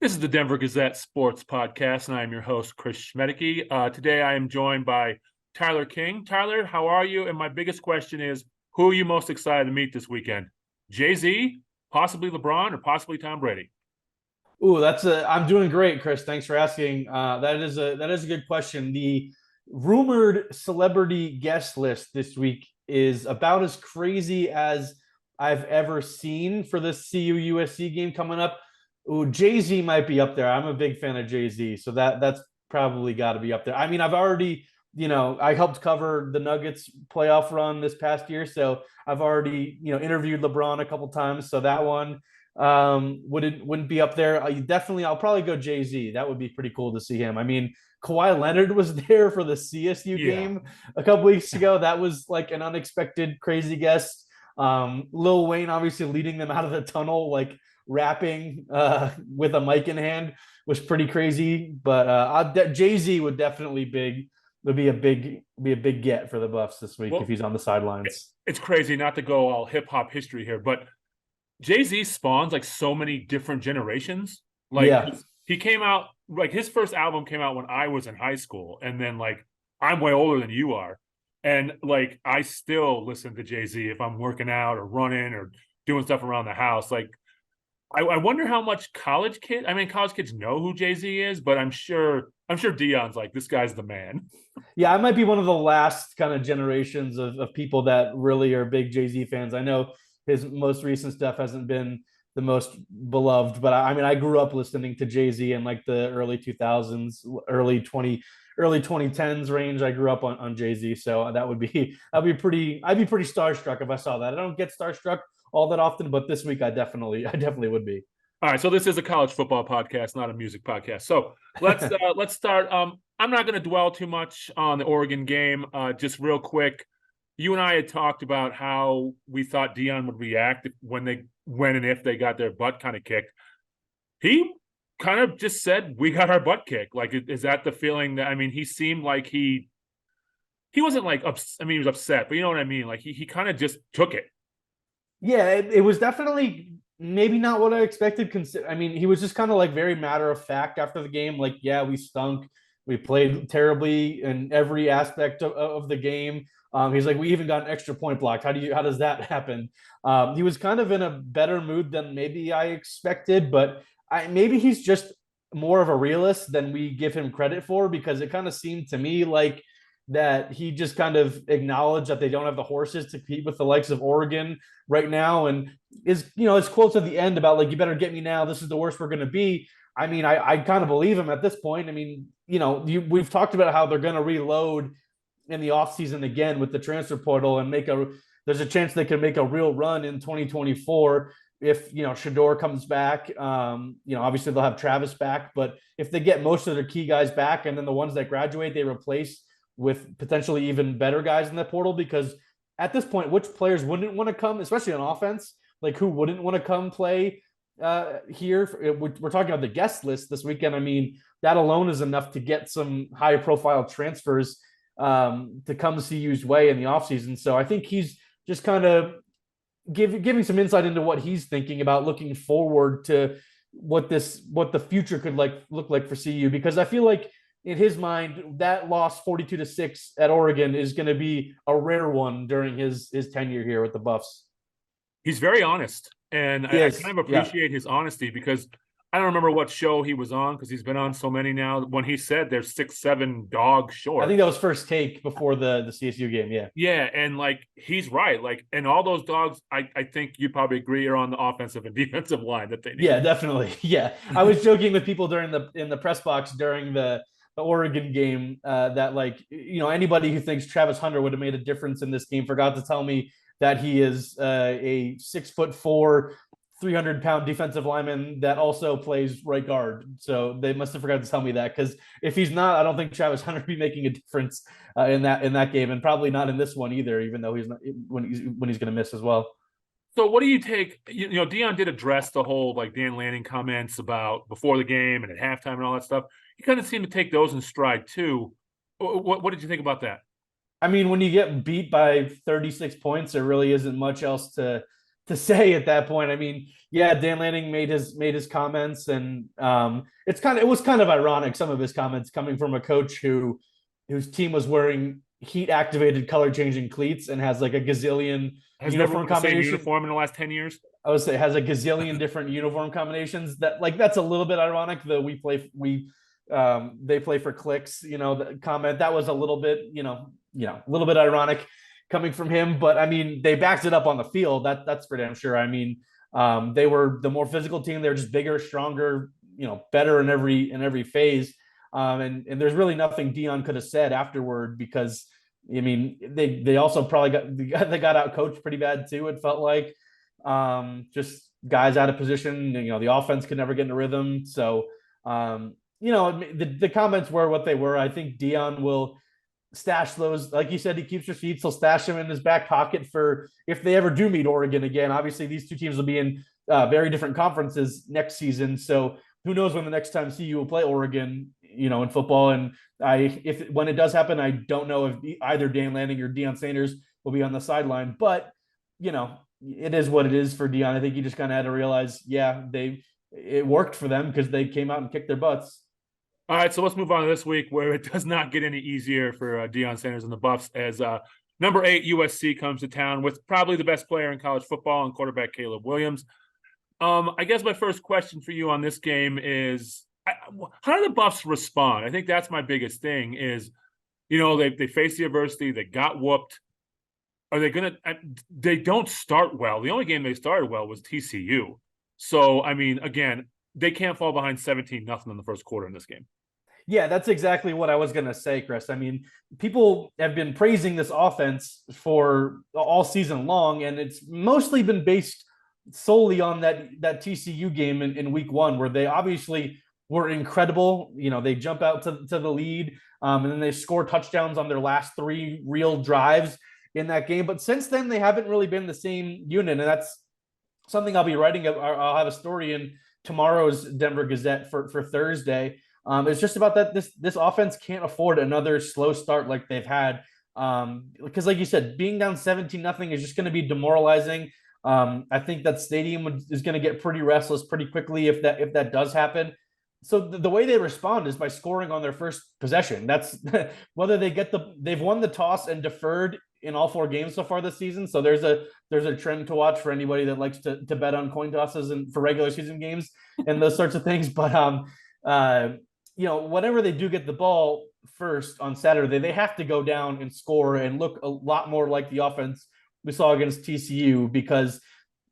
This is the Denver Gazette Sports Podcast, and I am your host, Chris Schmaedeke. Today, I am joined by Tyler King. Tyler, how are you? And my biggest question is, who are you most excited to meet this weekend? Jay-Z, possibly LeBron, or possibly Tom Brady? Ooh, I'm doing great, Chris. Thanks for asking. That is a good question. The rumored celebrity guest list this week is about as crazy as I've ever seen for this CU USC game coming up. Ooh, Jay-Z might be up there. I'm a big fan of Jay-Z, so that's probably got to be up there. I mean, I've already, I helped cover the Nuggets playoff run this past year, so I've already, interviewed LeBron a couple times, so that one wouldn't be up there. I'll probably go Jay-Z. That would be pretty cool to see him. I mean, Kawhi Leonard was there for the CSU game a couple weeks ago. That was like an unexpected crazy guest. Lil Wayne obviously leading them out of the tunnel, like rapping with a mic in hand, was pretty crazy. But Jay-Z would definitely be a big get for the Buffs this week if he's on the sidelines. It's crazy not to go all hip hop history here, but Jay-Z spawns like so many different generations. He came out, like his first album came out when I was in high school, and then like I'm way older than you are, and like I still listen to Jay-Z if I'm working out or running or doing stuff around the house. Like I wonder how much college kids know who Jay-Z is, but I'm sure Deion's like, this guy's the man. Yeah, I might be one of the last kind of generations of people that really are big Jay-Z fans. I know his most recent stuff hasn't been the most beloved, but I mean, I grew up listening to Jay-Z in like the early 2000s, early 2010s range. I grew up on Jay-Z, so I'd be pretty starstruck if I saw that. I don't get starstruck all that often, but this week I definitely would be. All right, so this is a college football podcast, not a music podcast. So let's start. I'm not going to dwell too much on the Oregon game. Just real quick, you and I had talked about how we thought Deion would react when and if they got their butt kind of kicked. He kind of just said, "We got our butt kicked." Like, is that the feeling that? I mean, he seemed like he wasn't like he was upset, but you know what I mean. Like he kind of just took it. Yeah, it was definitely maybe not what I expected. I mean, he was just kind of like very matter of fact after the game. Like, yeah, we stunk. We played terribly in every aspect of the game. He's like, we even got an extra point blocked. How does that happen? He was kind of in a better mood than maybe I expected, but maybe he's just more of a realist than we give him credit for, because it kind of seemed to me like that he just kind of acknowledged that they don't have the horses to compete with the likes of Oregon right now. And his quotes at the end about like, you better get me now. This is the worst we're going to be. I mean, I kind of believe him at this point. I mean, we've talked about how they're going to reload in the offseason again with the transfer portal and there's a chance they can make a real run in 2024 if Shedeur comes back. Obviously they'll have Travis back, but if they get most of their key guys back and then the ones that graduate they replace with potentially even better guys in the portal, because at this point, which players wouldn't want to come, especially on offense? Like, who wouldn't want to come play here? We're talking about the guest list this weekend. I mean, that alone is enough to get some high-profile transfers to come CU's way in the offseason. So I think he's just kind of giving some insight into what he's thinking about looking forward to what the future could look like for CU, because I feel like in his mind, that loss 42-6 at Oregon is going to be a rare one during his tenure here with the Buffs. He's very honest, and I kind of appreciate his honesty, because I don't remember what show he was on, because he's been on so many now, when he said they're 6-7 dogs short. I think that was First Take before the CSU game, yeah. Yeah, and like he's right. Like, and all those dogs, I think you probably agree, are on the offensive and defensive line that they need. Yeah, definitely. Yeah. I was joking with people in the press box during the Oregon game that anybody who thinks Travis Hunter would have made a difference in this game forgot to tell me that he is a 6'4", 300-pound defensive lineman that also plays right guard. So they must have forgot to tell me that, because if he's not, I don't think Travis Hunter would be making a difference in that game, and probably not in this one either, even though he's not when he's going to miss as well. So what do you take? Deion did address the whole like Dan Lanning comments about before the game and at halftime and all that stuff. He kind of seemed to take those in stride too. What did you think about that? I mean, when you get beat by 36 points, there really isn't much else to to say at that point. I mean, yeah, Dan Lanning made his comments, and it was kind of ironic, some of his comments coming from a coach whose team was wearing heat activated color changing cleats and has like a gazillion Has never uniform worn the same combination. uniform in the last 10 years. I would say has a gazillion different uniform combinations. That's a little bit ironic. The they play for clicks. The comment that was a little bit a little bit ironic coming from him. But I mean, they backed it up on the field. That's for damn sure. I mean, they were the more physical team. They're just bigger, stronger, better in every phase. And there's really nothing Deion could have said afterward, because I mean, they also probably got out coached pretty bad too. It felt like just guys out of position. The offense could never get in a rhythm. So the comments were what they were. I think Deion will stash those, like you said, he keeps receipts. He'll stash them in his back pocket for if they ever do meet Oregon again. Obviously, these two teams will be in very different conferences next season. So who knows when the next time CU will play Oregon, in football. And when it does happen, I don't know if either Dan Lanning or Deion Sanders will be on the sideline. But it is what it is for Deion. I think he just kind of had to realize, it worked for them because they came out and kicked their butts. All right, so let's move on to this week, where it does not get any easier for Deion Sanders and the Buffs, as number 8 USC comes to town with probably the best player in college football and quarterback Caleb Williams. I guess my first question for you on this game is, how do the Buffs respond? I think that's my biggest thing is, they faced the adversity, they got whooped. Are they going to – they don't start well. The only game they started well was TCU. So, I mean, again, they can't fall behind 17-0 in the first quarter in this game. Yeah, that's exactly what I was going to say, Chris. I mean, people have been praising this offense for all season long, and it's mostly been based solely on that TCU game in week 1, where they obviously were incredible. They jump out to the lead, and then they score touchdowns on their last 3 real drives in that game. But since then, they haven't really been the same unit, and that's something I'll be writing. I'll have a story in tomorrow's Denver Gazette for Thursday. It's just about that this offense can't afford another slow start like they've had, because like you said, being down 17-0 is just going to be demoralizing. I think that stadium is going to get pretty restless pretty quickly if that does happen. So the way they respond is by scoring on their first possession. That's whether they've won the toss and deferred in all 4 games so far this season. So there's a trend to watch for anybody that likes to bet on coin tosses and for regular season games and those sorts of things. But whenever they do get the ball first on Saturday, they have to go down and score and look a lot more like the offense we saw against TCU, because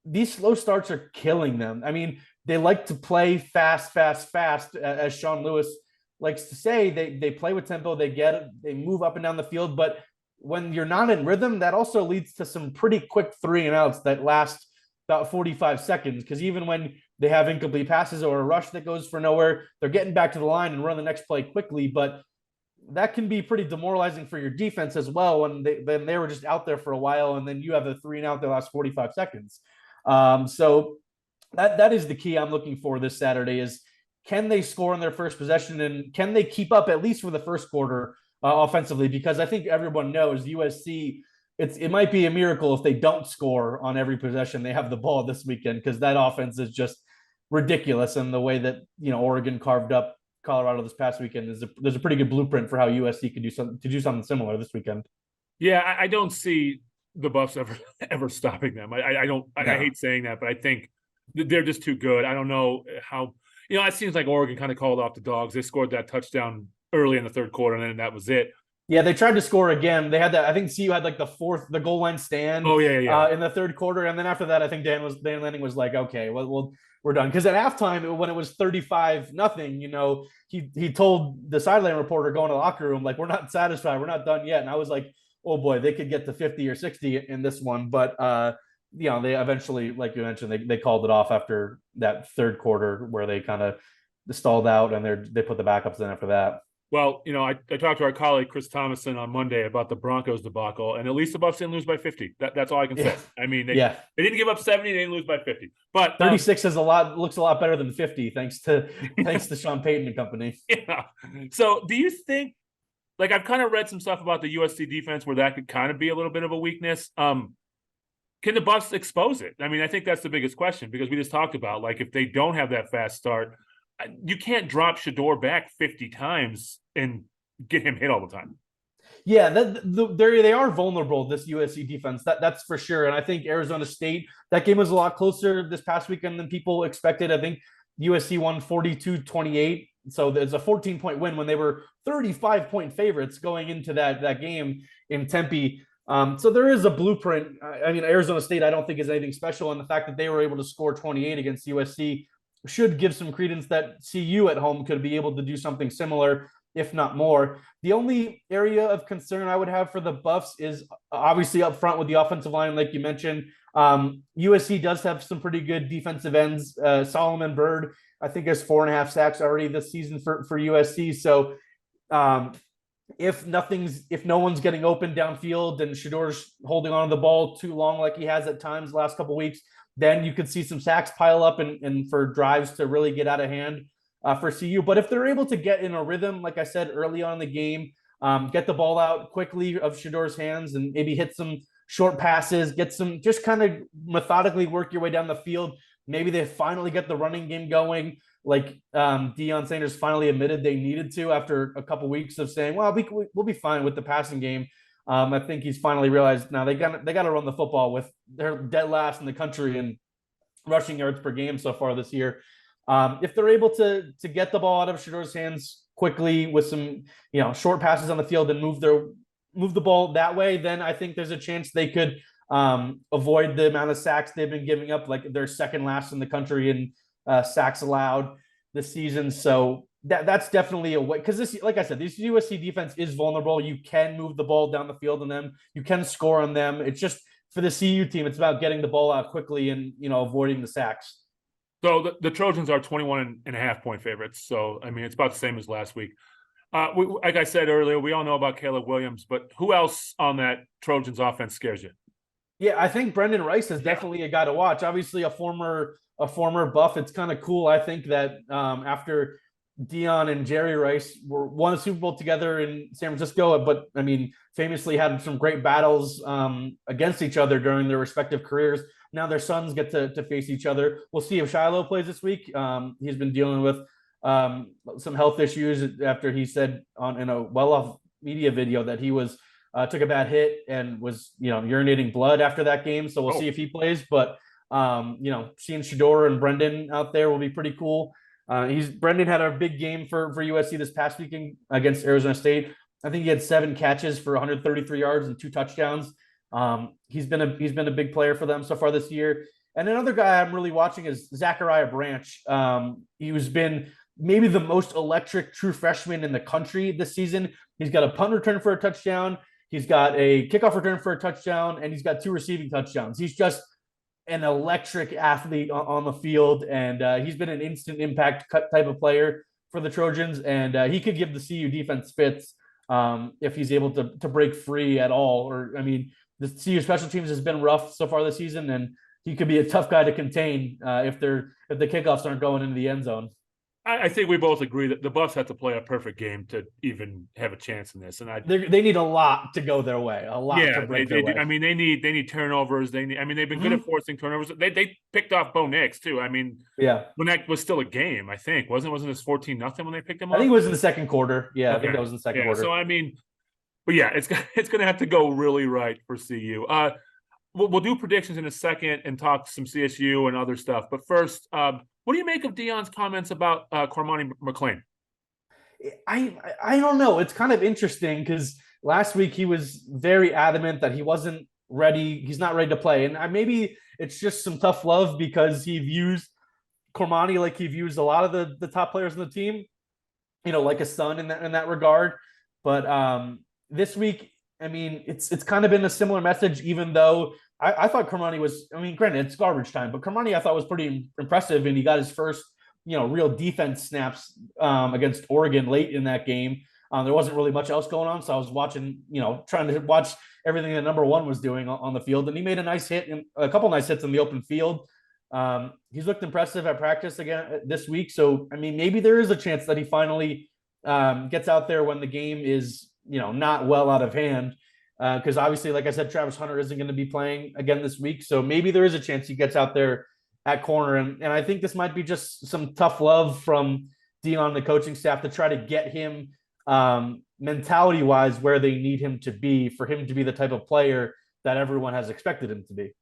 these slow starts are killing them. I mean, they like to play fast, as Sean Lewis likes to say. They play with tempo, they move up and down the field, but when you're not in rhythm, that also leads to some pretty quick 3 and outs that last about 45 seconds. Because even when they have incomplete passes or a rush that goes for nowhere, they're getting back to the line and run the next play quickly. But that can be pretty demoralizing for your defense as well, when they were just out there for a while, and then you have a 3 and out that lasts 45 seconds. So that is the key I'm looking for this Saturday is, can they score on their first possession, and can they keep up at least for the first quarter offensively? Because I think everyone knows USC, it might be a miracle if they don't score on every possession they have the ball this weekend, because that offense is just ridiculous. And the way that Oregon carved up Colorado this past weekend there's a pretty good blueprint for how USC could do something similar this weekend. Yeah, I don't see the Buffs ever stopping them. I don't. No. I hate saying that, but I think they're just too good. I don't know how. It seems like Oregon kind of called off the dogs. They scored that touchdown early in the third quarter, and then that was it. Yeah, they tried to score again. They had that. I think CU had like the goal line stand. Oh yeah. In the third quarter, and then after that, I think Dan Lanning was like, okay, well we're done. Because at halftime, when it was 35-0, he told the sideline reporter going to the locker room, like, we're not satisfied, we're not done yet. And I was like, oh boy, they could get to 50 or 60 in this one. But they eventually, like you mentioned, they called it off after that third quarter where they kind of stalled out, and they put the backups in after that. Well, I talked to our colleague Chris Thomason on Monday about the Broncos debacle, and at least the Buffs didn't lose by 50. That's all I can say. I mean, they didn't give up 70, they didn't lose by 50. But 36 looks a lot better than 50, thanks to Sean Payton and company. Yeah. So, do you think, like, I've kind of read some stuff about the USC defense where that could kind of be a little bit of a weakness. Can the Buffs expose it? I mean, I think that's the biggest question because we just talked about, like, if they don't have that fast start, you can't drop Shedeur back 50 times and get him hit all the time. Yeah, they are vulnerable, this USC defense. That's for sure. And I think Arizona State, that game was a lot closer this past weekend than people expected. I think USC won 42-28. So there's a 14-point win when they were 35-point favorites going into that game in Tempe. So there is a blueprint. I mean, Arizona State, I don't think is anything special. And the fact that they were able to score 28 against USC should give some credence that CU at home could be able to do something similar, if not more. The only area of concern I would have for the Buffs is obviously up front with the offensive line, like you mentioned. USC does have some pretty good defensive ends. Solomon Byrd, I think, has 4.5 sacks already this season for USC. So if no one's getting open downfield and Shedeur's holding on to the ball too long like he has at times the last couple of weeks, then you could see some sacks pile up and for drives to really get out of hand for CU. But if they're able to get in a rhythm, like I said early on in the game, get the ball out quickly of Shedeur's hands and maybe hit some short passes, just kind of methodically work your way down the field. Maybe they finally get the running game going, like Deion Sanders finally admitted they needed to after a couple weeks of saying, well, we'll be fine with the passing game. I think he's finally realized now they got to run the football. With their dead last in the country in rushing yards per game so far this year. If they're able to get the ball out of Shedeur's hands quickly with some short passes on the field and move the ball that way, then I think there's a chance they could avoid the amount of sacks they've been giving up. Like they're second last in the country in sacks allowed this season. So that's definitely a way, because this, like I said, this USC defense is vulnerable. You can move the ball down the field on them. You can score on them. It's just for the CU team, it's about getting the ball out quickly and avoiding the sacks. So the Trojans are 21.5-point favorites. So, I mean, it's about the same as last week. Like I said earlier, we all know about Caleb Williams, but who else on that Trojans offense scares you? Yeah, I think Brendan Rice is definitely a guy to watch. Obviously, a former Buff. It's kind of cool, I think, that after Deion and Jerry Rice won a Super Bowl together in San Francisco, but I mean, famously had some great battles against each other during their respective careers. Now their sons get to face each other. We'll see if Shiloh plays this week. He's been dealing with some health issues after he said in a well-off media video that he took a bad hit and was urinating blood after that game. So we'll see if he plays. But seeing Shedeur and Brendan out there will be pretty cool. Brendan had a big game for USC this past weekend against Arizona State. I think he had 7 catches for 133 yards and 2 touchdowns. He's been a big player for them so far this year. And another guy I'm really watching is Zachariah Branch. He's been maybe the most electric true freshman in the country this season. He's got a punt return for a touchdown. He's got a kickoff return for a touchdown, and he's got 2 receiving touchdowns. He's just an electric athlete on the field, and he's been an instant impact type of player for the Trojans, and he could give the CU defense fits if he's able to break free at all. Or, I mean, the CU special teams has been rough so far this season, and he could be a tough guy to contain if the kickoffs aren't going into the end zone. I think we both agree that the Buffs have to play a perfect game to even have a chance in this, and they need a lot to go their way, a lot to break their way. I mean, they need turnovers. They've been good at forcing turnovers. They picked off Bo Nix too. I mean, when that was still a game, I think wasn't this 14-0 when they picked him up? I think it was in the second quarter. Yeah, okay. I think that was in the second quarter. So I mean, but yeah, it's going to have to go really right for CU. We'll do predictions in a second and talk some CSU and other stuff. But first, what do you make of Deion's comments about Cormani McClain? I don't know. It's kind of interesting because last week he was very adamant that he wasn't ready. He's not ready to play. And maybe it's just some tough love because he views Cormani like he views a lot of the top players on the team, like a son in that regard. But this week, I mean, it's kind of been a similar message, even though I thought Cormani was, I mean, granted, it's garbage time, but Cormani I thought was pretty impressive, and he got his first, real defense snaps against Oregon late in that game. There wasn't really much else going on, so I was watching, trying to watch everything that number one was doing on the field, and he made a couple nice hits in the open field. He's looked impressive at practice again this week, so I mean, maybe there is a chance that he finally gets out there when the game is, not well out of hand. because obviously, like I said, Travis Hunter isn't going to be playing again this week. So maybe there is a chance he gets out there at corner. And I think this might be just some tough love from Deion and the coaching staff to try to get him mentality-wise where they need him to be for him to be the type of player that everyone has expected him to be.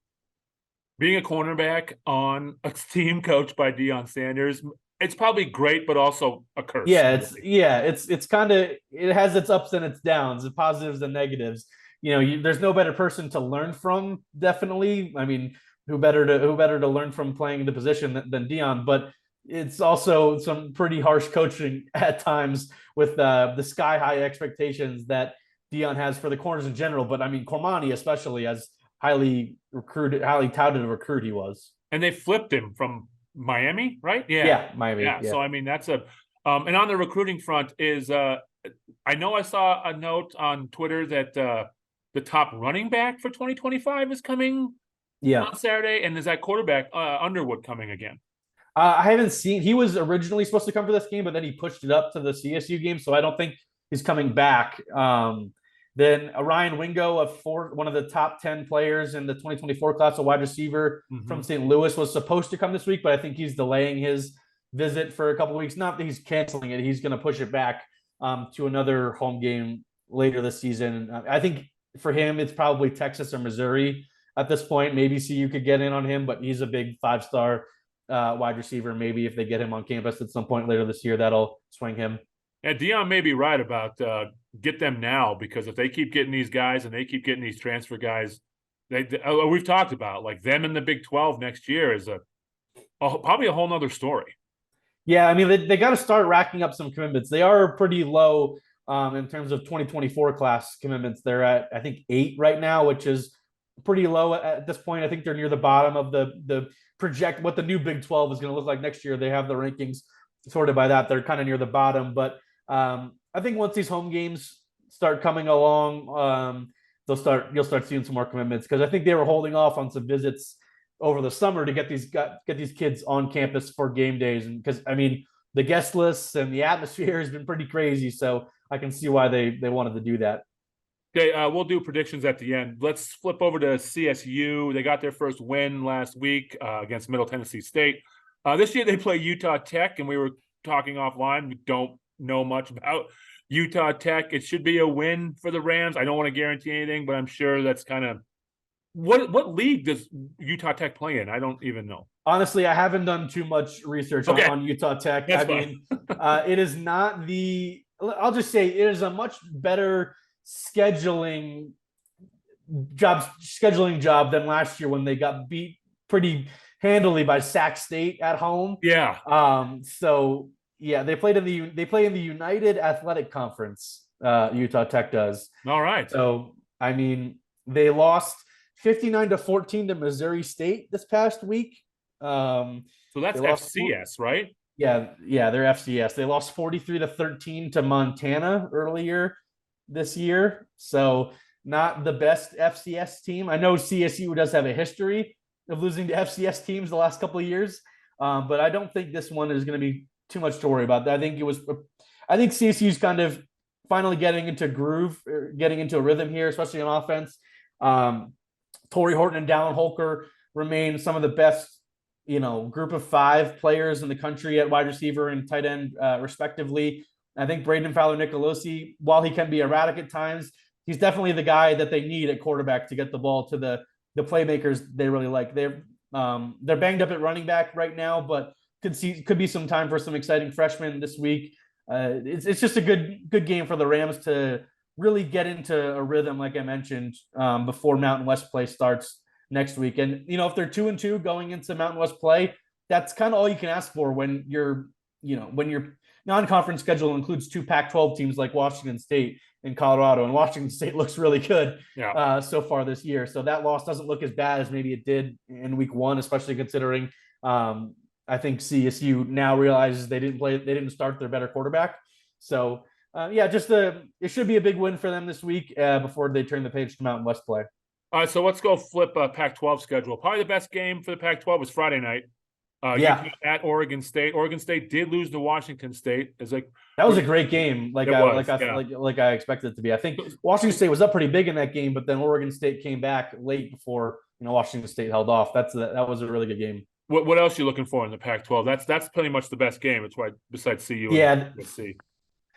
Being a cornerback on a team coached by Deion Sanders, it's probably great, but also a curse. It's kind of, it has its ups and its downs, the positives and negatives. There's no better person to learn from. Definitely, I mean, who better to learn from playing the position than Deion? But it's also some pretty harsh coaching at times with the sky high expectations that Deion has for the corners in general. But I mean, Cormani especially, as highly touted a recruit he was. And they flipped him from Miami, right? Yeah, Miami. Yeah. So I mean, that's and on the recruiting front is I know I saw a note on Twitter that the top running back for 2025 is coming on Saturday, and is that quarterback Underwood coming again? I haven't seen. He was originally supposed to come for this game, but then he pushed it up to the CSU game, so I don't think he's coming back. Then Ryan Wingo, one of the top 10 players in the 2024 class, a wide receiver from St. Louis, was supposed to come this week, but I think he's delaying his visit for a couple of weeks. Not that he's canceling it; he's going to push it back to another home game later this season. I think for him, it's probably Texas or Missouri at this point. Maybe CU could get in on him, but he's a big 5-star wide receiver. Maybe if they get him on campus at some point later this year, that'll swing him. Yeah, Deion may be right about get them now, because if they keep getting these guys and they keep getting these transfer guys, we've talked about like them in the Big 12 next year is probably a whole nother story. Yeah, I mean, they got to start racking up some commitments. They are pretty low in terms of 2024 class commitments. They're at, I think, 8 right now, which is pretty low at this point. I think they're near the bottom of the project what the new Big 12 is going to look like next year. They have the rankings sorted by that. They're kind of near the bottom, but I think once these home games start coming along, you'll start seeing some more commitments, because I think they were holding off on some visits over the summer to get these kids on campus for game days, and because I mean the guest lists and the atmosphere has been pretty crazy, so I can see why they wanted to do that. Okay, we'll do predictions at the end. Let's flip over to CSU. They got their first win last week against Middle Tennessee State. This year they play Utah Tech, and we were talking offline. We don't know much about Utah Tech. It should be a win for the Rams. I don't want to guarantee anything, but I'm sure that's kind of what league does Utah Tech play in? I don't even know. Honestly, I haven't done too much research on Utah Tech. That's fine. It is not I'll just say it is a much better scheduling job than last year when they got beat pretty handily by Sac State at home. Yeah. So yeah, they play in the United Athletic Conference. Utah Tech does. All right. So I mean, they lost 59-14 to Missouri State this past week. So that's FCS, right? Yeah, they're FCS. They lost 43-13 to Montana earlier this year. So not the best FCS team. I know CSU does have a history of losing to FCS teams the last couple of years, but I don't think this one is going to be too much to worry about. I think CSU's kind of finally getting into getting into a rhythm here, especially on offense. Torrey Horton and Dallin Holker remain some of the best, group of 5 players in the country at wide receiver and tight end, respectively. I think Braden Fowler-Nicolosi, while he can be erratic at times, he's definitely the guy that they need at quarterback to get the ball to the playmakers they really like. They're banged up at running back right now, but could be some time for some exciting freshmen this week. It's just a good game for the Rams to really get into a rhythm, like I mentioned, before Mountain West play starts next week. And if they're 2-2 going into Mountain West play, that's kind of all you can ask for when your non-conference schedule includes 2 Pac-12 teams like Washington State and Colorado, and Washington State looks really good so far this year. So that loss doesn't look as bad as maybe it did in week 1, especially considering I think CSU now realizes they didn't start their better quarterback. So it should be a big win for them this week before they turn the page to Mountain West play. All right, so let's go flip Pac-12 schedule. Probably the best game for the Pac-12 was Friday night. Yeah, Utah at Oregon State. Oregon State did lose to Washington State. It's like that was a great game. it was, yeah. Like I expected it to be. I think Washington State was up pretty big in that game, but then Oregon State came back late before Washington State held off. That was a really good game. What else are you looking for in the Pac-12? That's pretty much the best game. It's why besides CU Yeah, and USC.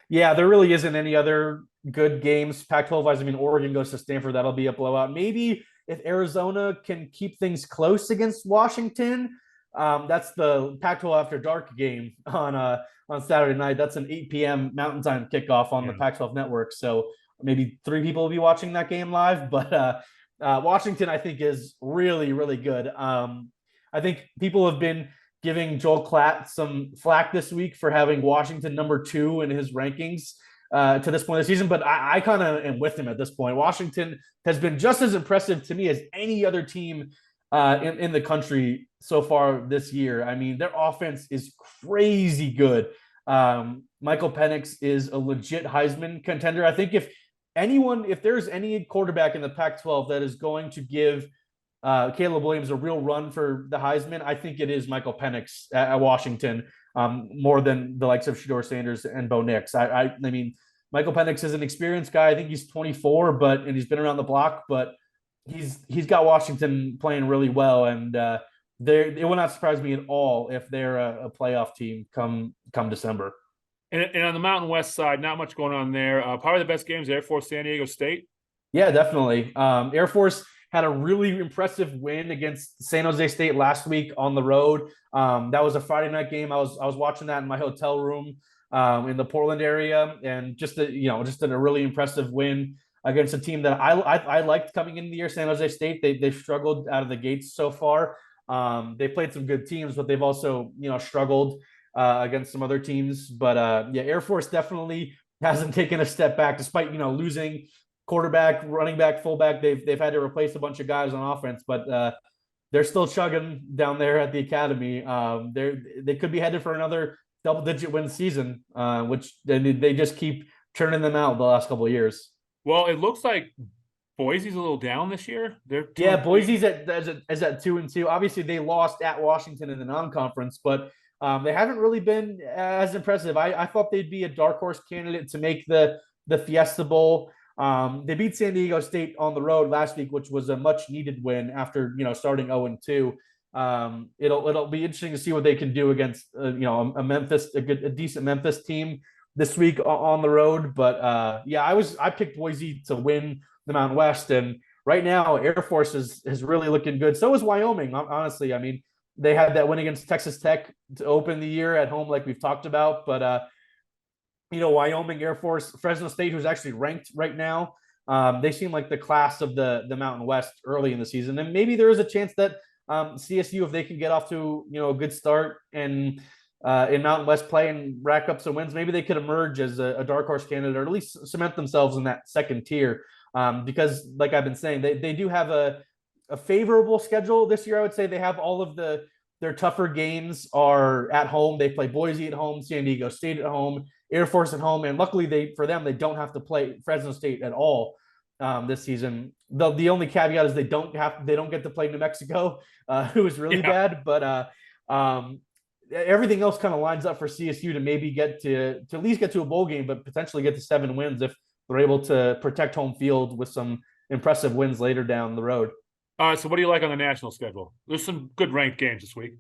yeah, there really isn't any other good games. Pac-12 wise, I mean, Oregon goes to Stanford. That'll be a blowout. Maybe if Arizona can keep things close against Washington, that's the Pac-12 After Dark game on Saturday night. That's an 8 p.m. Mountain Time kickoff on the Pac-12 network. So maybe 3 people will be watching that game live. But Washington, I think, is really, really good. I think people have been giving Joel Klatt some flack this week for having Washington number 2 in his rankings to this point of the season, but I kind of am with him at this point. Washington has been just as impressive to me as any other team in the country so far this year. I mean, their offense is crazy good. Michael Penix is a legit Heisman contender. I think if there's any quarterback in the Pac-12 that is going to give Caleb Williams a real run for the Heisman, I think it is Michael Penix at Washington, more than the likes of Shedeur Sanders and Bo Nix. I mean, Michael Penix is an experienced guy. I think he's 24, and he's been around the block, but he's got Washington playing really well, and it will not surprise me at all if they're a playoff team come December. And on the Mountain West side, not much going on there. Probably the best games: Air Force, San Diego State. Yeah, definitely. Air Force had a really impressive win against San Jose State last week on the road. That was a Friday night game. I was watching that in my hotel room in the Portland area, and just a really impressive win against a team that I liked coming into the year. San Jose State, they've struggled out of the gates so far. They played some good teams, but they've also struggled against some other teams. But Air Force definitely hasn't taken a step back despite losing quarterback, running back, fullback. They've had to replace a bunch of guys on offense, but they're still chugging down there at the academy. They could be headed for another double-digit win season, which they just keep churning them out the last couple of years. Well, it looks like Boise's a little down this year. Boise's at 2-2. Obviously, they lost at Washington in the non-conference, but they haven't really been as impressive. I thought they'd be a dark horse candidate to make the Fiesta Bowl. They beat San Diego State on the road last week, which was a much needed win after starting 0-2. It'll be interesting to see what they can do against a decent Memphis team this week on the road. But I picked Boise to win the Mountain West, and right now Air Force is really looking good. So is Wyoming. Honestly, I mean, they had that win against Texas Tech to open the year at home, like we've talked about, but Wyoming, Air Force, Fresno State, who's actually ranked right now. They seem like the class of the Mountain West early in the season. And maybe there is a chance that CSU, if they can get off to a good start and in Mountain West play and rack up some wins, maybe they could emerge as a dark horse candidate, or at least cement themselves in that second tier. Because like I've been saying, they do have a favorable schedule this year. I would say they have all of their tougher games are at home. They play Boise at home, San Diego State at home, Air Force at home, and luckily for them they don't have to play Fresno State at all this season. The only caveat is they don't get to play New Mexico, who is really bad. But everything else kind of lines up for CSU to maybe get to at least get to a bowl game, but potentially get to 7 wins if they're able to protect home field with some impressive wins later down the road. All right, so what do you like on the national schedule? There's some good ranked games this week.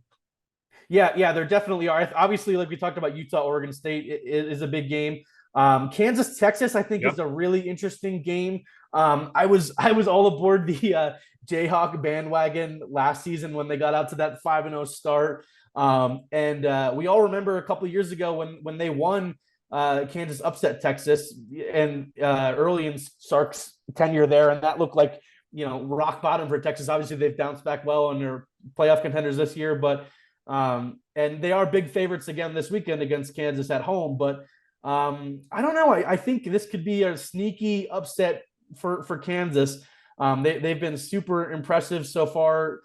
Yeah, there definitely are. Obviously, like we talked about, Utah, Oregon State is a big game. Kansas, Texas, I think is a really interesting game. I was all aboard the Jayhawk bandwagon last season when they got out to that 5-0 start. And we all remember a couple of years ago when they won, Kansas upset Texas and early in Sark's tenure there, and that looked like rock bottom for Texas. Obviously, they've bounced back well and they're playoff contenders this year, but and they are big favorites again this weekend against Kansas at home. But I don't know. I think this could be a sneaky upset for Kansas. They've been super impressive so far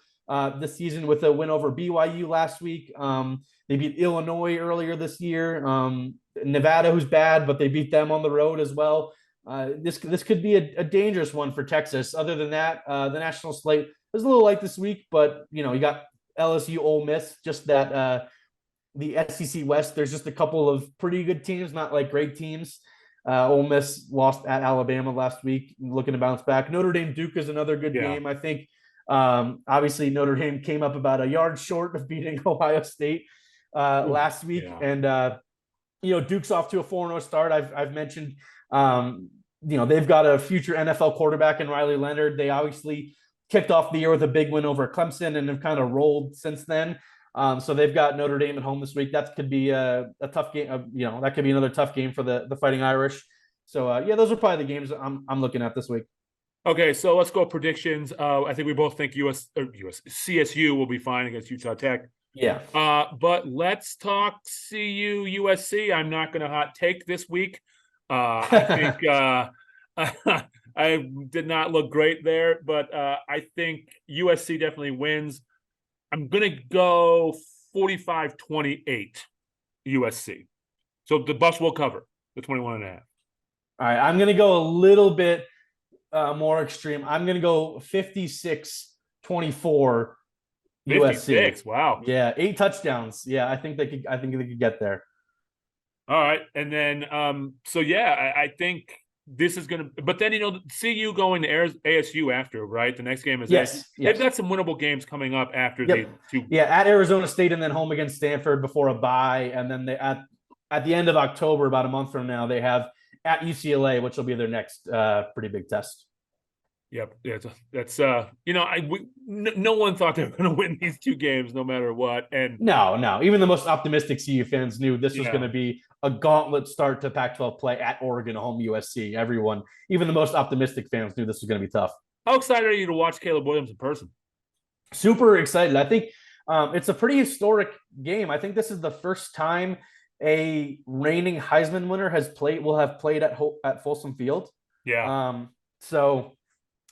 this season with a win over BYU last week. They beat Illinois earlier this year. Nevada, who's bad, but they beat them on the road as well. This could be a dangerous one for Texas. Other than that, the national slate was a little light this week, but you got LSU, Ole Miss, just that the SEC West, there's just a couple of pretty good teams, not like great teams. Ole Miss lost at Alabama last week, looking to bounce back. Notre Dame Duke is another good game. I think obviously Notre Dame came up about a yard short of beating Ohio State last week. And, Duke's off to a 4-0 start. I've mentioned, they've got a future NFL quarterback in Riley Leonard. They obviously kicked off the year with a big win over Clemson and have kind of rolled since then. So they've got Notre Dame at home this week. That could be a tough game. That could be another tough game for the Fighting Irish. So those are probably the games I'm looking at this week. Okay, so let's go predictions. I think we both think CSU will be fine against Utah Tech. Yeah. But let's talk CU USC. I'm not going to hot take this week. I think I did not look great there, but I think USC definitely wins. I'm going to go 45-28 USC. So the Buffs will cover the 21.5. All right, I'm going to go a little bit more extreme. I'm going to go 56-24 USC. Wow. Yeah, 8 touchdowns. Yeah, I think they could get there. All right, and then I think this is going to, but then CU going to ASU after, right? The next game is yes. They've got some winnable games coming up after the two. Yeah, at Arizona State and then home against Stanford before a bye, and then they at the end of October, about a month from now, they have at UCLA, which will be their next pretty big test. Yep, that's no one thought they were going to win these 2 games, no matter what. And no, even the most optimistic CU fans knew this was going to be a gauntlet start to Pac-12 play at Oregon, home USC. Everyone, even the most optimistic fans, knew this was going to be tough. How excited are you to watch Caleb Williams in person? Super excited. I think it's a pretty historic game. I think this is the first time a reigning Heisman winner will have played at Folsom Field. Yeah. So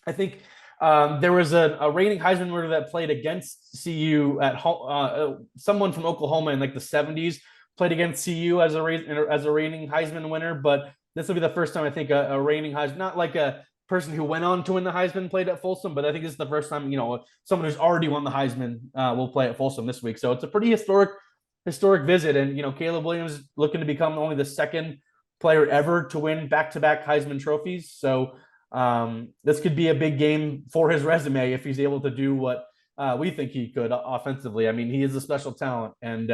I think there was a reigning Heisman winner that played against CU at home. Someone from Oklahoma in like the 70s played against CU as a reigning Heisman winner, but this will be the first time I think a reigning Heisman, not like a person who went on to win the Heisman played at Folsom, but I think this is the first time someone who's already won the Heisman will play at Folsom this week. So it's a pretty historic visit, and Caleb Williams looking to become only the second player ever to win back-to-back Heisman trophies. So this could be a big game for his resume if he's able to do what we think he could offensively. I mean, he is a special talent, and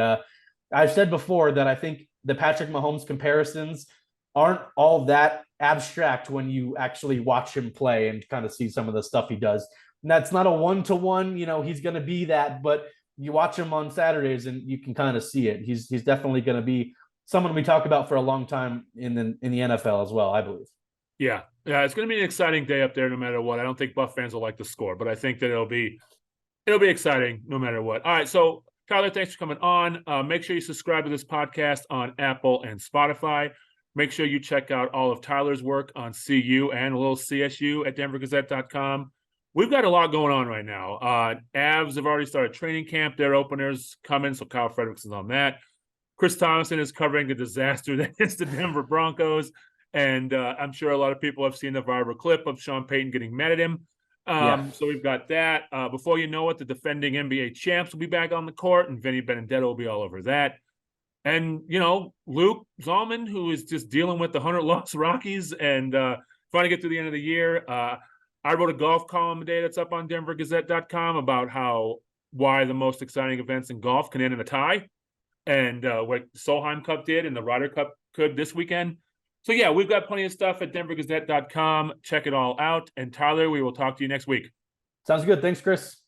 I've said before that I think the Patrick Mahomes comparisons aren't all that abstract when you actually watch him play and kind of see some of the stuff he does. And that's not a one-to-one, he's going to be that, but you watch him on Saturdays and you can kind of see it. He's definitely going to be someone we talk about for a long time in the NFL as well, I believe. Yeah, it's going to be an exciting day up there no matter what. I don't think Buff fans will like the score, but I think that it'll be exciting no matter what. All right, so Tyler, thanks for coming on. Make sure you subscribe to this podcast on Apple and Spotify. Make sure you check out all of Tyler's work on CU and a little CSU at denvergazette.com. We've got a lot going on right now. Avs have already started training camp. Their openers coming, so Kyle Fredericks is on that. Chris Thompson is covering the disaster that is the Denver Broncos. And I'm sure a lot of people have seen the viral clip of Sean Payton getting mad at him. So we've got that. Before you know it, the defending NBA champs will be back on the court, and Vinny Benedetto will be all over that. And, Luke Zalman, who is just dealing with the 100-loss Rockies and trying to get to the end of the year. I wrote a golf column today that's up on denvergazette.com about why the most exciting events in golf can end in a tie, and what Solheim Cup did and the Ryder Cup could this weekend. So, yeah, we've got plenty of stuff at denvergazette.com. Check it all out. And, Tyler, we will talk to you next week. Sounds good. Thanks, Chris.